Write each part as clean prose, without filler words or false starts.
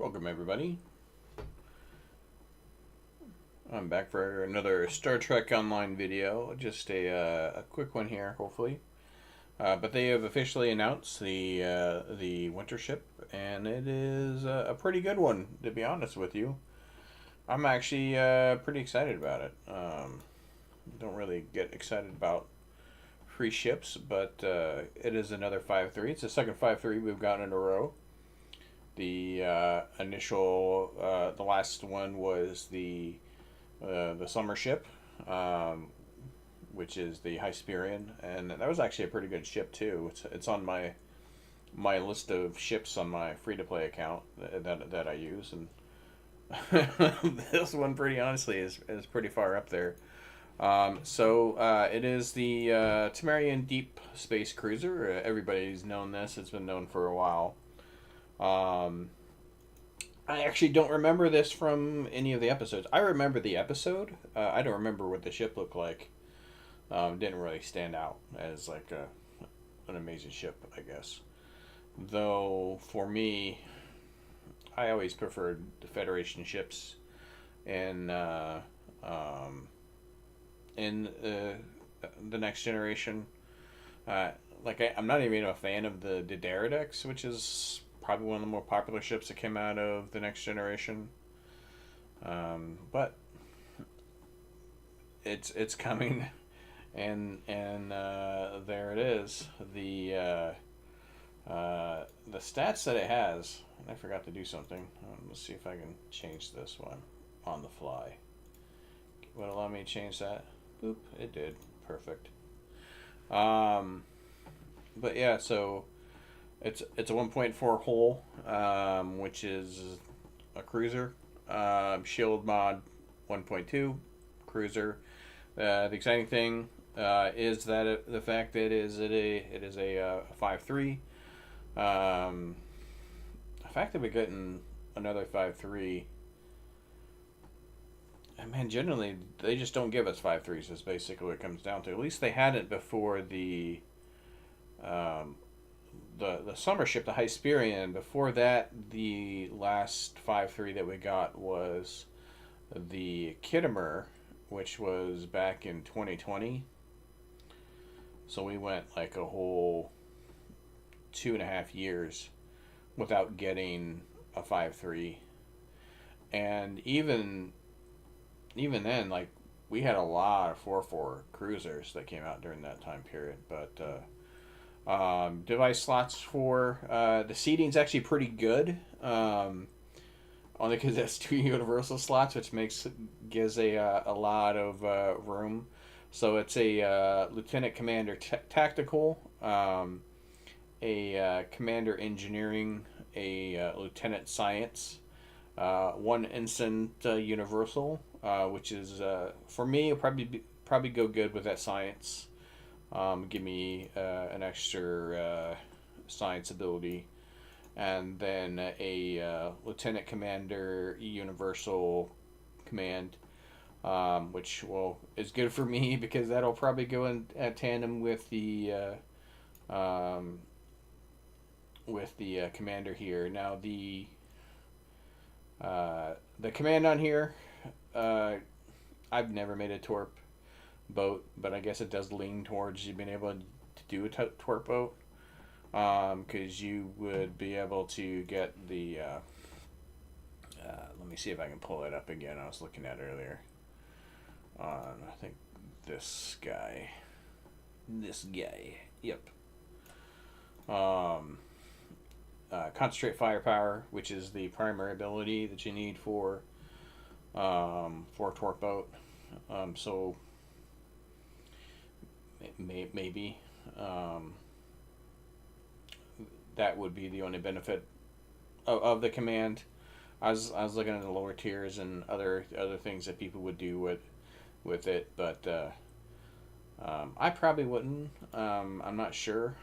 Welcome, everybody. I'm back for another Star Trek Online video. Just a quick one here, hopefully. But they have officially announced the winter ship, and it is a pretty good one, to be honest with you. I'm actually pretty excited about it. Don't really get excited about free ships, but it is another 5-3. It's the second 5-3 we've gotten in a row. The the last one was the summer ship, which is the Hysperion, and that was actually a pretty good ship too. It's on my list of ships on my free to play account that I use, and this one, pretty honestly, is pretty far up there. It is the Tamarian Deep Space Cruiser. Everybody's known this; it's been known for a while. I actually don't remember this from any of the episodes. I remember the episode. I don't remember what the ship looked like. Didn't really stand out as like an amazing ship, I guess. Though for me, I always preferred the Federation ships, and in the Next Generation. I'm not even a fan of the Dideridex, which is probably one of the more popular ships that came out of the Next Generation. But it's coming, and there it is. The stats that it has. I forgot to do something. Let's see if I can change this one on the fly. Would it allow me to change that? Boop! It did. Perfect. But yeah, so it's a 1.4 hull, which is a cruiser. Shield mod 1.2 cruiser. The exciting thing is that the fact that it is a 5-3. The fact that we're getting another 5-3. Man, generally they just don't give us 5-3s. Is basically what it comes down to. At least they had it before the summer ship, the Hysperion. Before that, the last 5-3 that we got was the Kittimer, which was back in 2020. So we went like a whole 2.5 years without getting a 5-3, and even then, like, we had a lot of 4-4 cruisers that came out during that time period. But device slots for the seating's actually pretty good. Only because that's 2 universal slots, which gives a lot of room. So it's a Lieutenant Commander Tactical, a Commander Engineering, a Lieutenant Science, one Ensign Universal, which is for me, it'll probably go good with that Science. Give me an extra science ability, and then a Lieutenant Commander Universal Command, which is good for me because that'll probably go in tandem with the commander here. Now the command on here, I've never made a torp boat, but I guess it does lean towards you being able to do a torp boat, because you would be able to get the let me see if I can pull it up again. I was looking at it earlier on, I think, this guy, yep. Concentrate firepower, which is the primary ability that you need for a torp boat. So maybe that would be the only benefit of the command. I was looking at the lower tiers and other things that people would do with it, but I probably wouldn't. I'm not sure,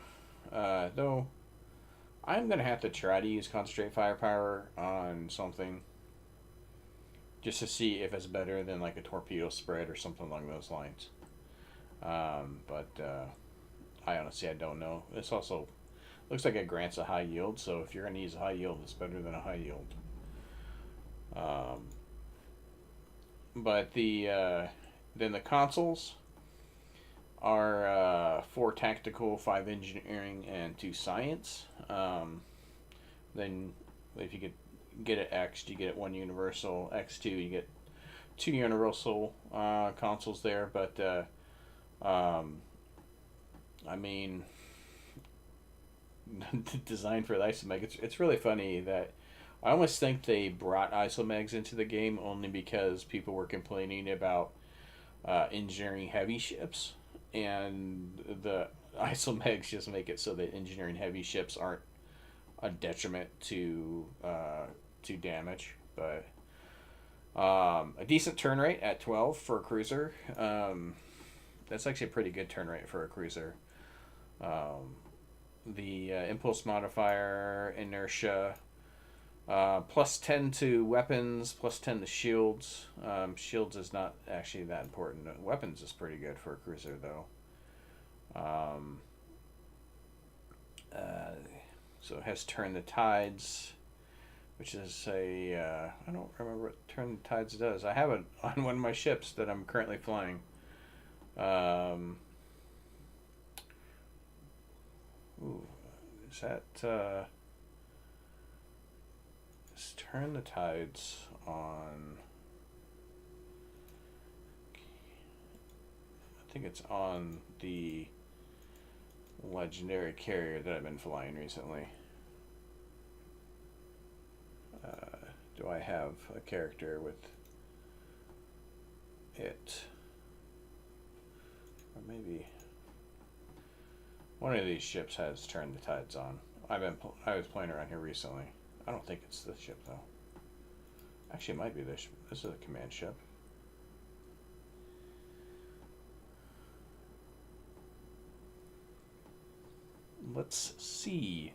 though. I'm gonna have to try to use concentrate firepower on something just to see if it's better than like a torpedo spread or something along those lines. I honestly, I don't know. This also looks like it grants a high yield, so if you're going to use a high yield, it's better than a high yield. Um, but then the consoles are 4 tactical, 5 engineering, and 2 science. Then if you get it X, you get 1 universal. X2, you get 2 universal consoles there. But I mean, designed for the isomeg. It's really funny that I almost think they brought isomegs into the game only because people were complaining about engineering heavy ships, and the isomegs just make it so that engineering heavy ships aren't a detriment to damage. But a decent turn rate at 12 for a cruiser. That's actually a pretty good turn rate for a cruiser. The impulse modifier, inertia, plus 10 to weapons, plus 10 to shields. Shields is not actually that important. Weapons is pretty good for a cruiser, though. Uh, so it has Turn the Tides, which is I don't remember what Turn the Tides does. I have it on one of my ships that I'm currently flying. Ooh, is that let's Turn the Tides on. I think it's on the legendary carrier that I've been flying recently. Do I have a character with it? Or maybe one of these ships has Turn the Tides on. I was playing around here recently. I don't think it's this ship though. Actually, it might be this. This is a command ship. Let's see.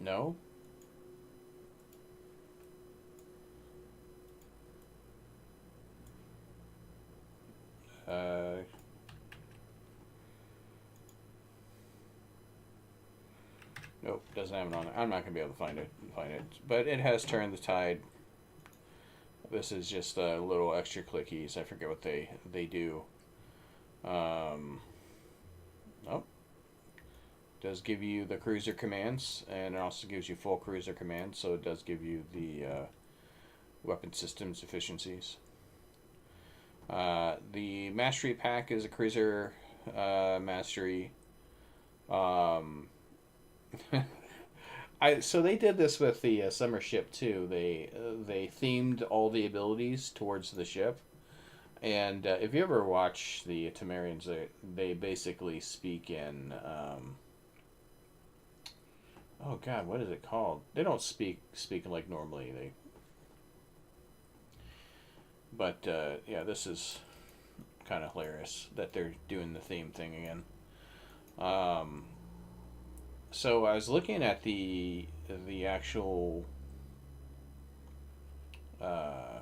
No? Uh, nope, doesn't have it on there. I'm not gonna be able to find it. But it has Turn the Tide. This is just little extra clickies. I forget what they do. Oh, does give you the cruiser commands, and it also gives you full cruiser commands. So it does give you the weapon systems efficiencies. The mastery pack is a cruiser mastery. Um, so they did this with the summer ship too. They themed all the abilities towards the ship, and if you ever watch the Tamarians, they basically speak in oh God, what is it called? They don't speak like normally. But yeah, this is kind of hilarious that they're doing the theme thing again. Um, so I was looking at the actual uh,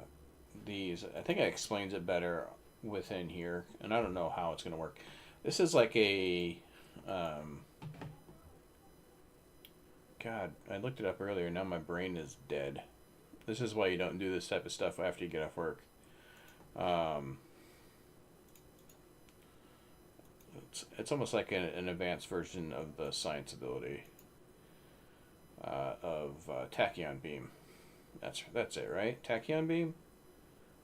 these. I think it explains it better within here, and I don't know how it's going to work. This is like a um, God. I looked it up earlier. Now my brain is dead. This is why you don't do this type of stuff after you get off work. Um, it's almost like an advanced version of the science ability of tachyon beam. That's it, right? Tachyon beam.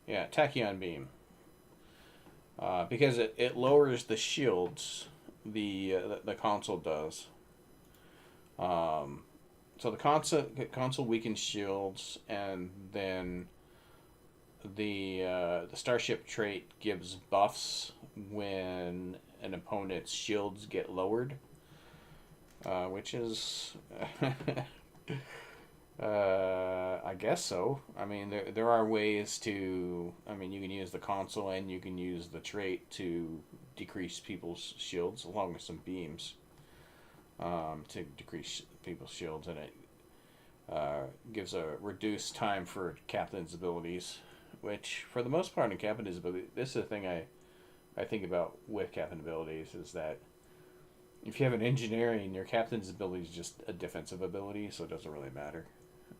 Yeah, tachyon beam. Because it lowers the shields. The console does. So the console weakens shields, and then the starship trait gives buffs when an opponent's shields get lowered, which is I guess so. I mean, there are ways to. I mean, you can use the console and you can use the trait to decrease people's shields, along with some beams, to decrease people's shields, and Gives a reduced time for captain's abilities, which for the most part in captain's ability, this is the thing I think about with captain abilities is that if you have an engineering, your captain's ability is just a defensive ability, so it doesn't really matter.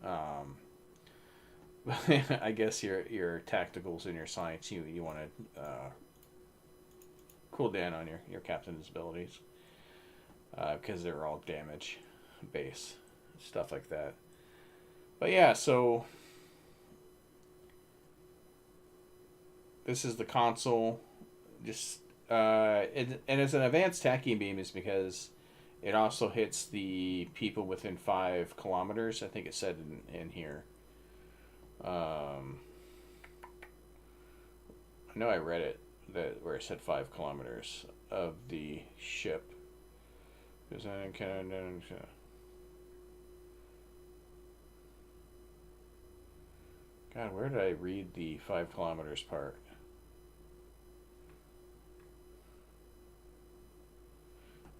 Um, I guess your tacticals and your science, you want to cool down on your captain's abilities because they're all damage base stuff like that. But yeah, so this is the console. Just and it's an advanced tacking beam is because it also hits the people within 5 kilometers. I think it said in here. Um, I know I read it that where it said 5 kilometers of the ship. God, where did I read the 5 kilometers part?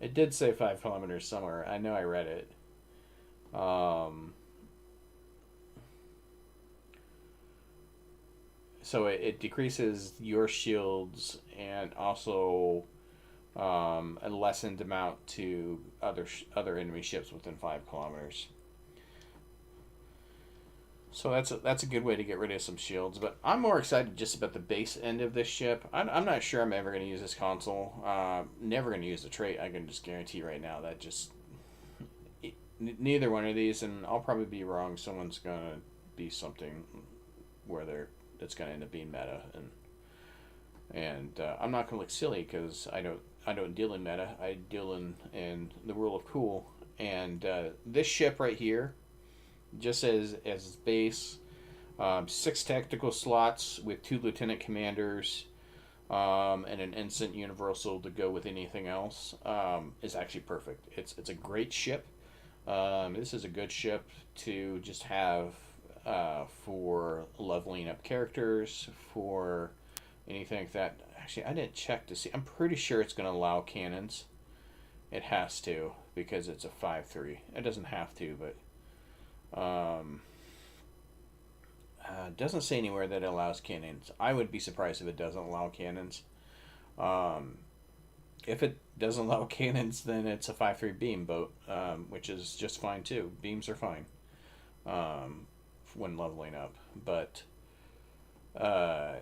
It did say 5 kilometers somewhere. I know I read it. Um, so it decreases your shields and also a lessened amount to other enemy ships within 5 kilometers. So that's a good way to get rid of some shields. But I'm more excited just about the base end of this ship. I'm not sure I'm ever going to use this console. Never going to use the trait. I can just guarantee right now that just neither one of these, and I'll probably be wrong. Someone's going to be something where that's going to end up being meta, and I'm not going to look silly because I don't deal in meta. I deal in the rule of cool. And this ship right here, just as base, 6 tactical slots with 2 lieutenant commanders, and an ensign universal to go with anything else, is actually perfect. It's a great ship. This is a good ship to just have for leveling up characters, for anything like that. Actually, I didn't check to see. I'm pretty sure it's going to allow cannons. It has to because it's a 5-3. It doesn't have to, but it doesn't say anywhere that it allows cannons. I would be surprised if it doesn't allow cannons. Um, if it doesn't allow cannons, then it's a 5-3 beam boat, which is just fine too. Beams are fine when leveling up. But uh,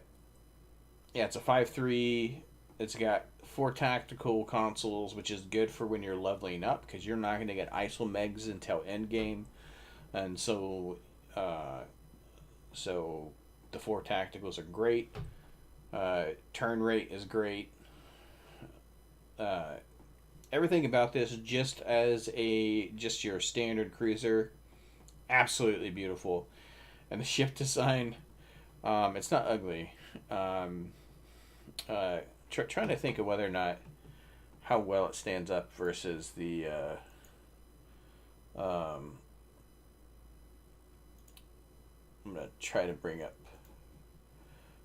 yeah, it's a 5-3. It's got 4 tactical consoles, which is good for when you're leveling up because you're not going to get ISO megs until end game. And uh, so the 4 tacticals are great. Turn rate is great. Uh, Everything about this, just your standard cruiser, absolutely beautiful. And the ship design, it's not ugly. Um, Trying to think of whether or not how well it stands up versus the. I'm gonna try to bring up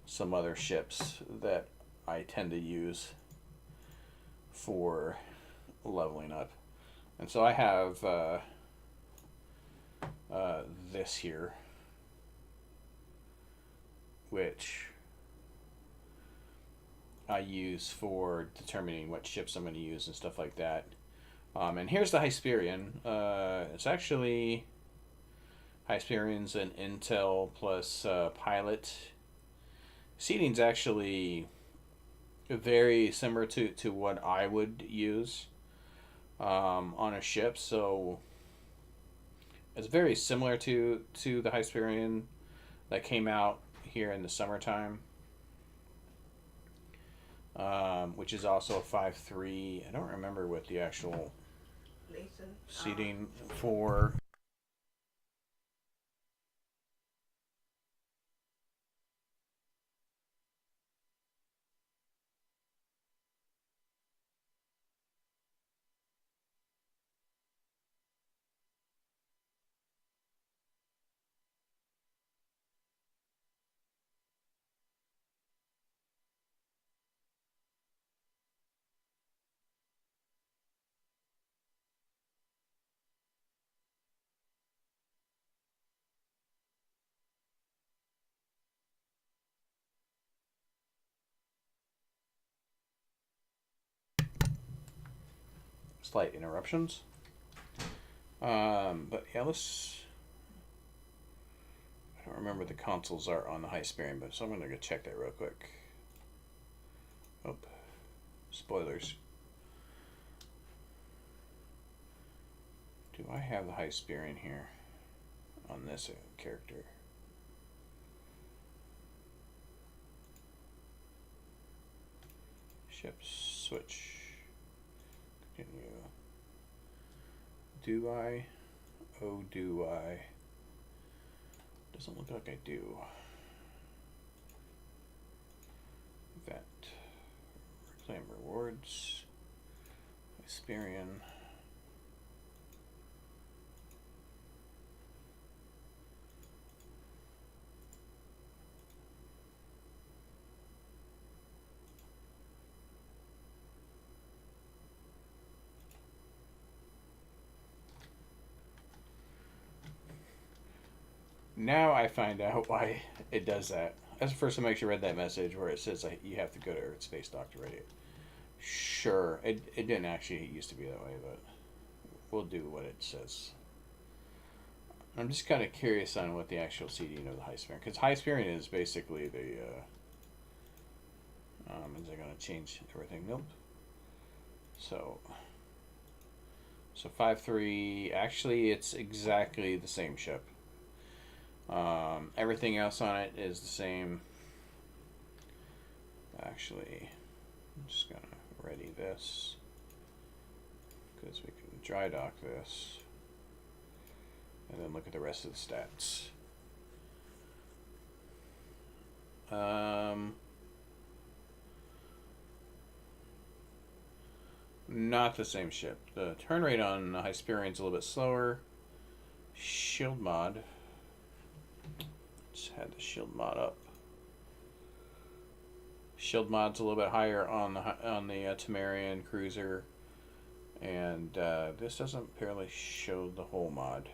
some other ships that I tend to use for leveling up, and so I have this here, which I use for determining what ships I'm going to use and stuff like that. And here's the Hyperion. It's actually Hyperion's an Intel plus pilot. Seating's actually very similar to what I would use on a ship, so it's very similar to the Hyperion that came out here in the summertime, which is also a 5-3. I don't remember what the actual seating for. slight interruptions. But yeah, let's. I don't remember what the consoles are on the Hysperion, but so I'm gonna go check that real quick. Oh, spoilers. Do I have the Hysperion here on this character? Ship switch. Continue. Do I? Oh, do I? Doesn't look like I do. Event. Reclaim rewards. Hysperion. Now I find out why it does that. That's the first time I actually read that message where it says you have to go to Earth Space Dock to ready it. Sure, it didn't actually used to be that way, but we'll do what it says. I'm just kind of curious on what the actual CDing of the Hysperion, because Hysperion is basically the. Is it going to change everything? Nope. So 5-3. Actually, it's exactly the same ship. Everything else on it is the same. Actually, I'm just gonna ready this because we can dry dock this and then look at the rest of the stats. Not the same ship. The turn rate on Hysperion is a little bit slower. Shield mod. Just had the shield mod up. Shield mod's a little bit higher on the Tamarian cruiser, and this doesn't apparently show the whole mod.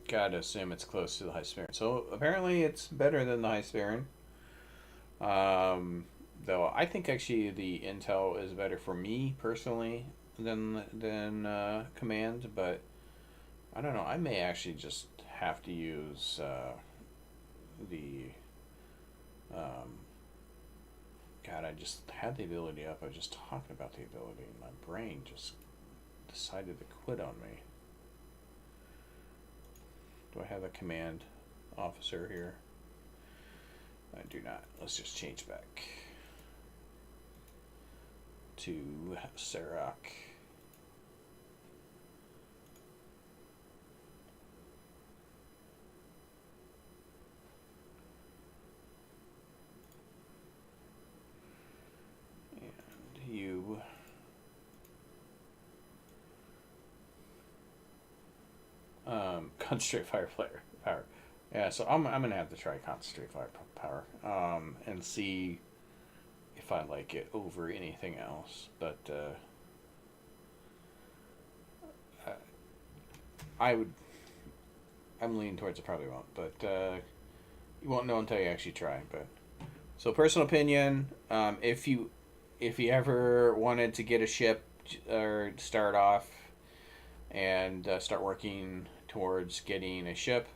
Gotta assume it's close to the Hysperion. So apparently it's better than the Hysperion. Though I think actually the intel is better for me personally than Command, but I don't know. I may actually just have to use the. God, I just had the ability up. I was just talking about the ability, and my brain just decided to quit on me. Do I have a command officer here? I do not. Let's just change back to Serac. And you. Concentrate fire power. Yeah, so I'm gonna have to try concentrate fire power and see if I like it over anything else. But I'm leaning towards it probably won't. But you won't know until you actually try. But so personal opinion, if you ever wanted to get a ship or start off and start working towards getting a ship,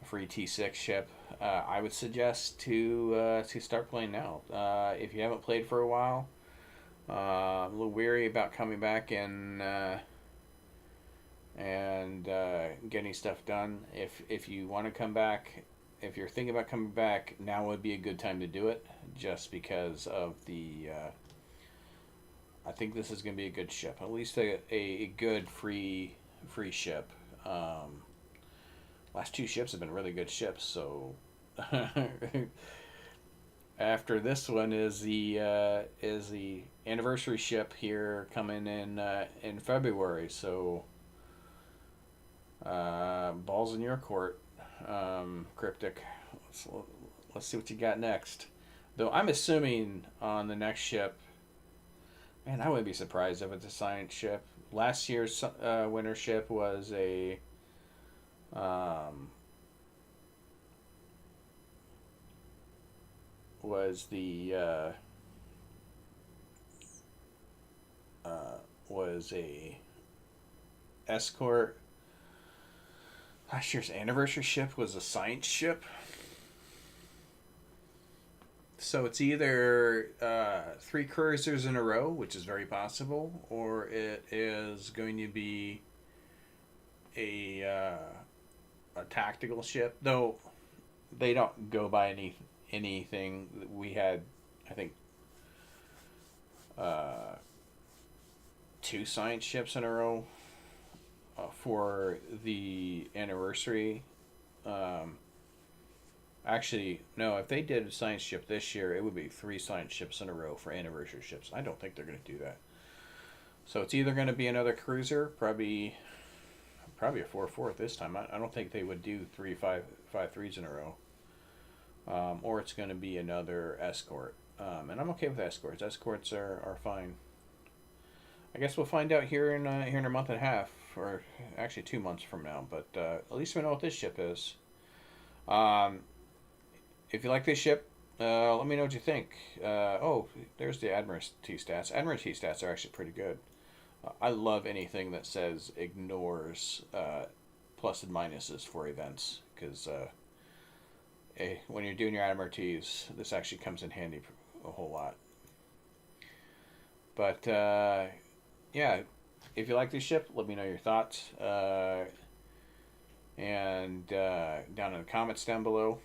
a free T6 ship, I would suggest to start playing now. If you haven't played for a while, a little weary about coming back and getting stuff done. If you want to come back, if you're thinking about coming back, now would be a good time to do it, just because of the. I think this is going to be a good ship, at least a good free ship. Last two ships have been really good ships, so after this one is the anniversary ship here coming in February. So balls in your court, Cryptic. Let's see what you got next. Though I'm assuming on the next ship. Man, I wouldn't be surprised if it's a science ship. Last year's winter ship was a was the was a escort. Last year's anniversary ship was a science ship. So it's either three cruisers in a row, which is very possible, or it is going to be a tactical ship. Though they don't go by anything. We had, I think, uh, two science ships in a row for the anniversary. Um, Actually, no, if they did a science ship this year, it would be three science ships in a row for anniversary ships. I don't think they're going to do that. So it's either going to be another cruiser, probably a 4-4 this time. I don't think they would do 3-5-5-3s in a row. Or it's going to be another escort. And I'm okay with escorts. Escorts are fine. I guess we'll find out here in a month and a half, or actually 2 months from now. But at least we know what this ship is. Um, if you like this ship, let me know what you think. Oh, there's the Admiralty stats. Admiralty stats are actually pretty good. I love anything that says ignores plus and minuses for events, because when you're doing your Admiralties, this actually comes in handy a whole lot. But yeah, if you like this ship, let me know your thoughts. And down in the comments down below.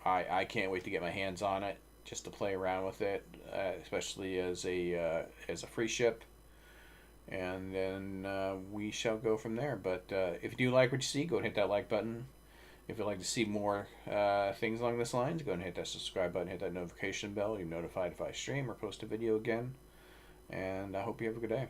I can't wait to get my hands on it, just to play around with it, especially as a free ship, and then we shall go from there. But if you do like what you see, go and hit that like button. If you'd like to see more things along this lines, go and hit that subscribe button, hit that notification bell. You're notified if I stream or post a video again. And I hope you have a good day.